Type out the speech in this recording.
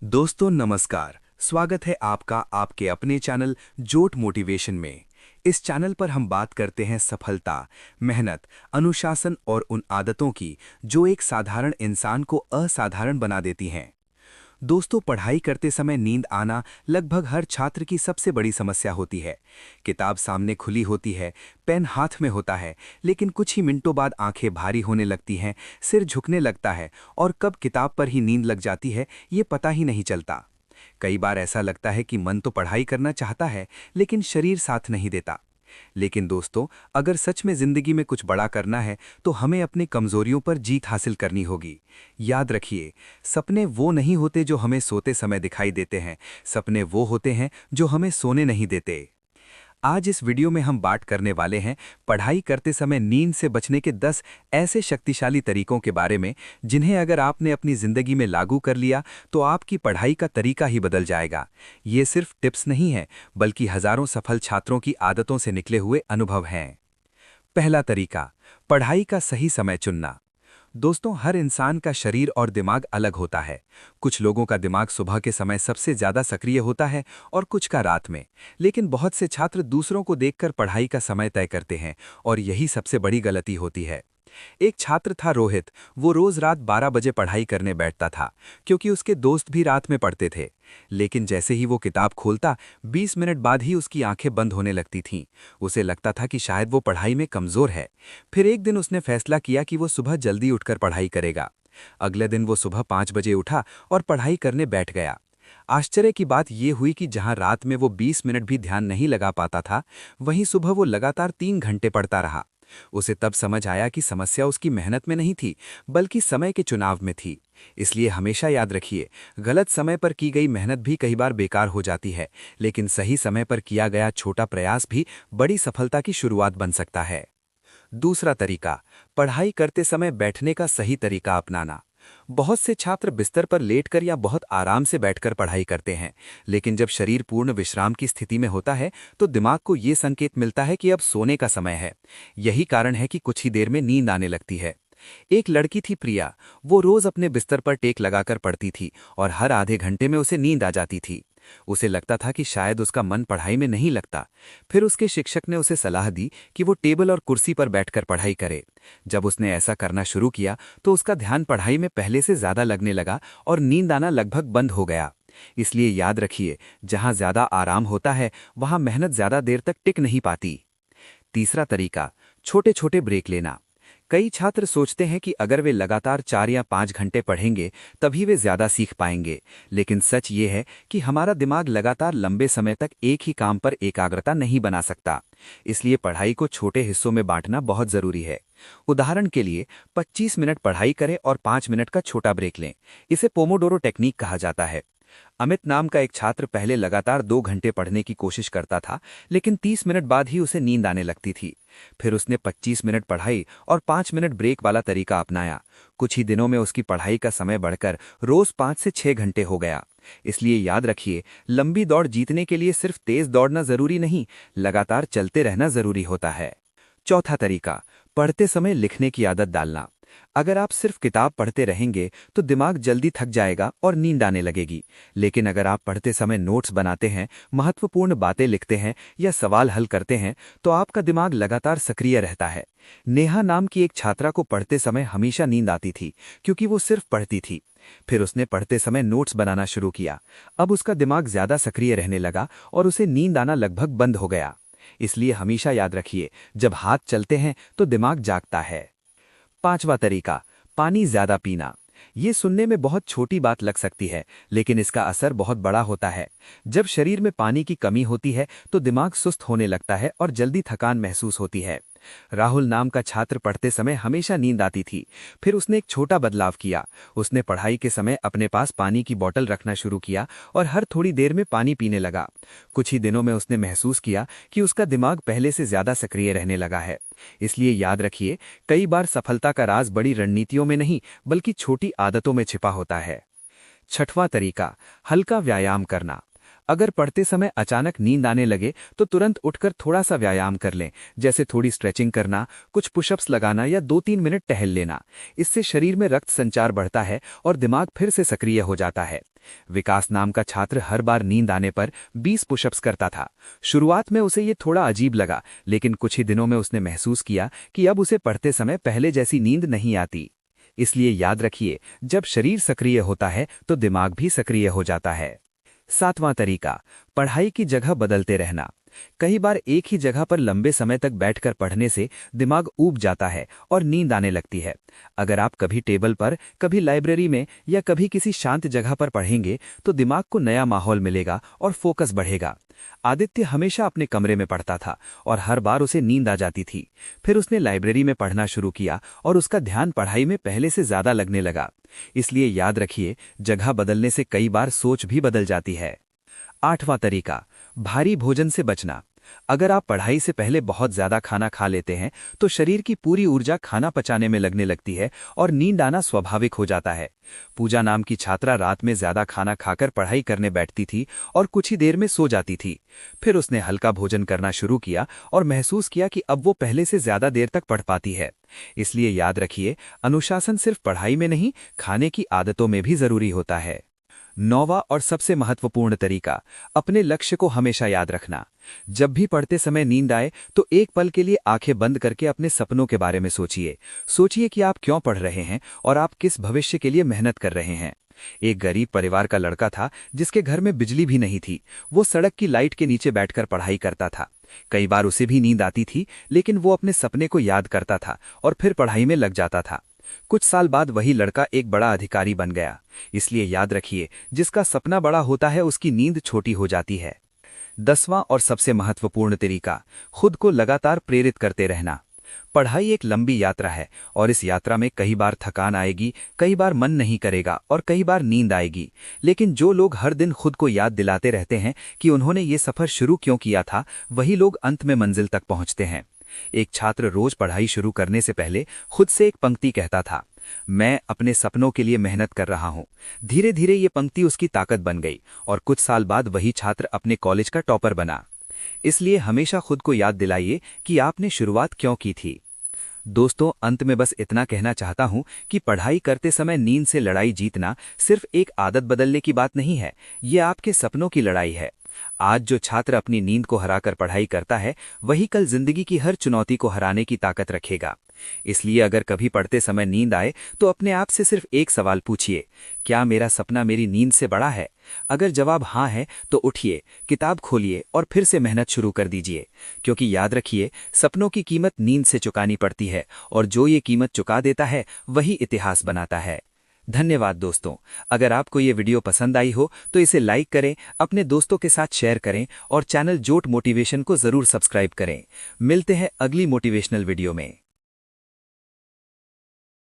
दोस्तों नमस्कार। स्वागत है आपका आपके अपने चैनल जोट मोटिवेशन में। इस चैनल पर हम बात करते हैं सफलता, मेहनत, अनुशासन और उन आदतों की जो एक साधारण इंसान को असाधारण बना देती हैं। दोस्तों, पढ़ाई करते समय नींद आना लगभग हर छात्र की सबसे बड़ी समस्या होती है। किताब सामने खुली होती है, पेन हाथ में होता है, लेकिन कुछ ही मिनटों बाद आंखें भारी होने लगती हैं, सिर झुकने लगता है और कब किताब पर ही नींद लग जाती है ये पता ही नहीं चलता। कई बार ऐसा लगता है कि मन तो पढ़ाई करना चाहता है, लेकिन शरीर साथ नहीं देता। लेकिन दोस्तों, अगर सच में जिंदगी में कुछ बड़ा करना है तो हमें अपनी कमजोरियों पर जीत हासिल करनी होगी। याद रखिए, सपने वो नहीं होते जो हमें सोते समय दिखाई देते हैं, सपने वो होते हैं जो हमें सोने नहीं देते। आज इस वीडियो में हम बात करने वाले हैं पढ़ाई करते समय नींद से बचने के 10 ऐसे शक्तिशाली तरीकों के बारे में, जिन्हें अगर आपने अपनी जिंदगी में लागू कर लिया तो आपकी पढ़ाई का तरीका ही बदल जाएगा। ये सिर्फ टिप्स नहीं है, बल्कि हजारों सफल छात्रों की आदतों से निकले हुए अनुभव हैं। पहला तरीका, पढ़ाई का सही समय चुनना। दोस्तों, हर इंसान का शरीर और दिमाग अलग होता है। कुछ लोगों का दिमाग सुबह के समय सबसे ज्यादा सक्रिय होता है और कुछ का रात में। लेकिन बहुत से छात्र दूसरों को देखकर पढ़ाई का समय तय करते हैं और यही सबसे बड़ी गलती होती है। एक छात्र था रोहित। वो रोज रात 12 बजे पढ़ाई करने बैठता था, क्योंकि उसके दोस्त भी रात में पढ़ते थे। लेकिन जैसे ही वो किताब खोलता, 20 मिनट बाद ही उसकी आंखें बंद होने लगती थीं। उसे लगता था कि शायद वो पढ़ाई में कमजोर है। फिर एक दिन उसने फैसला किया कि वो सुबह जल्दी उठकर पढ़ाई करेगा। अगले दिन वो सुबह 5 बजे उठा और पढ़ाई करने बैठ गया। आश्चर्य की बात यह हुई कि जहां रात में वो 20 मिनट भी ध्यान नहीं लगा पाता था, वहीं सुबह वो लगातार 3 घंटे पढ़ता रहा। उसे तब समझ आया कि समस्या उसकी मेहनत में नहीं थी, बल्कि समय के चुनाव में थी। इसलिए हमेशा याद रखिए, गलत समय पर की गई मेहनत भी कई बार बेकार हो जाती है, लेकिन सही समय पर किया गया छोटा प्रयास भी बड़ी सफलता की शुरुआत बन सकता है। दूसरा तरीका, पढ़ाई करते समय बैठने का सही तरीका अपनाना। बहुत से छात्र बिस्तर पर लेटकर या बहुत आराम से बैठकर पढ़ाई करते हैं, लेकिन जब शरीर पूर्ण विश्राम की स्थिति में होता है तो दिमाग को ये संकेत मिलता है कि अब सोने का समय है। यही कारण है कि कुछ ही देर में नींद आने लगती है। एक लड़की थी प्रिया। वो रोज अपने बिस्तर पर टेक लगाकर पढ़ती थी और हर आधे घंटे में उसे नींद आ जाती थी। उसे लगता था कि शायद उसका मन पढ़ाई में नहीं लगता। फिर उसके शिक्षक ने उसे सलाह दी कि वो टेबल और कुर्सी पर बैठकर पढ़ाई करे। जब उसने ऐसा करना शुरू किया तो उसका ध्यान पढ़ाई में पहले से ज्यादा लगने लगा और नींद आना लगभग बंद हो गया। इसलिए याद रखिए, जहां ज्यादा आराम होता है वहां मेहनत ज्यादा देर तक टिक नहीं पाती। तीसरा तरीका, छोटे छोटे ब्रेक लेना। कई छात्र सोचते हैं कि अगर वे लगातार 4 या 5 घंटे पढ़ेंगे तभी वे ज्यादा सीख पाएंगे, लेकिन सच ये है कि हमारा दिमाग लगातार लंबे समय तक एक ही काम पर एकाग्रता नहीं बना सकता। इसलिए पढ़ाई को छोटे हिस्सों में बांटना बहुत जरूरी है। उदाहरण के लिए 25 मिनट पढ़ाई करें और 5 मिनट का छोटा ब्रेक लें। इसे पोमोडोरो टेक्निक कहा जाता है। अमित नाम का एक छात्र पहले लगातार 2 घंटे पढ़ने की कोशिश करता था, लेकिन 30 मिनट बाद ही उसे नींद आने लगती थी। फिर उसने 25 मिनट पढ़ाई और 5 मिनट ब्रेक वाला तरीका अपनाया। कुछ ही दिनों में उसकी पढ़ाई का समय बढ़कर रोज 5 से 6 घंटे हो गया। इसलिए याद रखिए, लंबी दौड़ जीतने के लिए सिर्फ तेज दौड़ना जरूरी नहीं, लगातार चलते रहना जरूरी होता है। चौथा तरीका, पढ़ते समय लिखने की आदत डालना। अगर आप सिर्फ किताब पढ़ते रहेंगे तो दिमाग जल्दी थक जाएगा और नींद आने लगेगी। लेकिन अगर आप पढ़ते समय नोट्स बनाते हैं, महत्वपूर्ण बातें लिखते हैं या सवाल हल करते हैं तो आपका दिमाग लगातार सक्रिय रहता है। नेहा नाम की एक छात्रा को पढ़ते समय हमेशा नींद आती थी, क्योंकि वो सिर्फ पढ़ती थी। फिर उसने पढ़ते समय नोट्स बनाना शुरू किया। अब उसका दिमाग ज्यादा सक्रिय रहने लगा और उसे नींद आना लगभग बंद हो गया। इसलिए हमेशा याद रखिए, जब हाथ चलते हैं तो दिमाग जागता है। पांचवा तरीका, पानी ज्यादा पीना। ये सुनने में बहुत छोटी बात लग सकती है, लेकिन इसका असर बहुत बड़ा होता है। जब शरीर में पानी की कमी होती है तो दिमाग सुस्त होने लगता है और जल्दी थकान महसूस होती है। राहुल नाम का छात्र पढ़ते समय हमेशा नींद आती थी। फिर उसने एक छोटा बदलाव किया। उसने पढ़ाई के समय अपने पास पानी की बोतल रखना शुरू किया और हर थोड़ी देर में पानी पीने लगा। कुछ ही दिनों में उसने महसूस किया कि उसका दिमाग पहले से ज्यादा सक्रिय रहने लगा है। इसलिए याद रखिए, कई बार सफलता का राज बड़ी रणनीतियों में नहीं, बल्कि छोटी आदतों में छिपा होता है। छठवां तरीका, हल्का व्यायाम करना। अगर पढ़ते समय अचानक नींद आने लगे तो तुरंत उठकर थोड़ा सा व्यायाम कर लें, जैसे थोड़ी स्ट्रेचिंग करना, कुछ पुशअप्स लगाना या 2-3 मिनट टहल लेना। इससे शरीर में रक्त संचार बढ़ता है और दिमाग फिर से सक्रिय हो जाता है। विकास नाम का छात्र हर बार नींद आने पर 20 पुशअप्स करता था। शुरुआत में उसे ये थोड़ा अजीब लगा, लेकिन कुछ ही दिनों में उसने महसूस किया कि अब उसे पढ़ते समय पहले जैसी नींद नहीं आती। इसलिए याद रखिए, जब शरीर सक्रिय होता है तो दिमाग भी सक्रिय हो जाता है। 7वां तरीका, पढ़ाई की जगह बदलते रहना। कई बार एक ही जगह पर लंबे समय तक बैठकर पढ़ने से दिमाग ऊब जाता है और नींद आने लगती है। अगर आप कभी टेबल पर, कभी लाइब्रेरी में या कभी किसी शांत जगह पर पढ़ेंगे तो दिमाग को नया माहौल मिलेगा और फोकस बढ़ेगा। आदित्य हमेशा अपने कमरे में पढ़ता था और हर बार उसे नींद आ जाती थी। फिर उसने लाइब्रेरी में पढ़ना शुरू किया और उसका ध्यान पढ़ाई में पहले से ज्यादा लगने लगा। इसलिए याद रखिए, जगह बदलने से कई बार सोच भी बदल जाती है। 8वां तरीका, भारी भोजन से बचना। अगर आप पढ़ाई से पहले बहुत ज्यादा खाना खा लेते हैं तो शरीर की पूरी ऊर्जा खाना पचाने में लगने लगती है और नींद आना स्वाभाविक हो जाता है। पूजा नाम की छात्रा रात में ज्यादा खाना खाकर पढ़ाई करने बैठती थी और कुछ ही देर में सो जाती थी। फिर उसने हल्का भोजन करना शुरू किया और महसूस किया कि अब वो पहले से ज्यादा देर तक पढ़ पाती है। इसलिए याद रखिए, अनुशासन सिर्फ पढ़ाई में नहीं, खाने की आदतों में भी जरूरी होता है। 9वां और सबसे महत्वपूर्ण तरीका, अपने लक्ष्य को हमेशा याद रखना। जब भी पढ़ते समय नींद आए तो एक पल के लिए आंखें बंद करके अपने सपनों के बारे में सोचिए कि आप क्यों पढ़ रहे हैं और आप किस भविष्य के लिए मेहनत कर रहे हैं। एक गरीब परिवार का लड़का था जिसके घर में बिजली भी नहीं थी। वो सड़क की लाइट के नीचे बैठकर पढ़ाई करता था। कई बार उसे भी नींद आती थी, लेकिन वो अपने सपने को याद करता था और फिर पढ़ाई में लग जाता था। कुछ साल बाद वही लड़का एक बड़ा अधिकारी बन गया। इसलिए याद रखिए, जिसका सपना बड़ा होता है उसकी नींद छोटी हो जाती है। 10वां और सबसे महत्वपूर्ण तरीका, खुद को लगातार प्रेरित करते रहना। पढ़ाई एक लंबी यात्रा है और इस यात्रा में कई बार थकान आएगी, कई बार मन नहीं करेगा और कई बार नींद आएगी। लेकिन जो लोग हर दिन खुद को याद दिलाते रहते हैं कि उन्होंने ये सफर शुरू क्यों किया था, वही लोग अंत में मंजिल तक पहुंचते हैं। एक छात्र रोज पढ़ाई शुरू करने से पहले खुद से एक पंक्ति कहता था, मैं अपने सपनों के लिए मेहनत कर रहा हूं। धीरे धीरे ये पंक्ति उसकी ताकत बन गई और कुछ साल बाद वही छात्र अपने कॉलेज का टॉपर बना। इसलिए हमेशा खुद को याद दिलाइए कि आपने शुरुआत क्यों की थी। दोस्तों, अंत में बस इतना कहना चाहता हूं कि पढ़ाई करते समय नींद से लड़ाई जीतना सिर्फ एक आदत बदलने की बात नहीं है, ये आपके सपनों की लड़ाई है। आज जो छात्र अपनी नींद को हराकर पढ़ाई करता है, वही कल जिंदगी की हर चुनौती को हराने की ताकत रखेगा। इसलिए अगर कभी पढ़ते समय नींद आए तो अपने आप से सिर्फ एक सवाल पूछिए, क्या मेरा सपना मेरी नींद से बड़ा है? अगर जवाब हाँ है तो उठिए, किताब खोलिए और फिर से मेहनत शुरू कर दीजिए। क्योंकि याद रखिए, सपनों की कीमत नींद से चुकानी पड़ती है और जो ये कीमत चुका देता है वही इतिहास बनाता है। धन्यवाद दोस्तों। अगर आपको ये वीडियो पसंद आई हो तो इसे लाइक करें, अपने दोस्तों के साथ शेयर करें और चैनल जोट मोटिवेशन को जरूर सब्सक्राइब करें। मिलते हैं अगली मोटिवेशनल वीडियो में।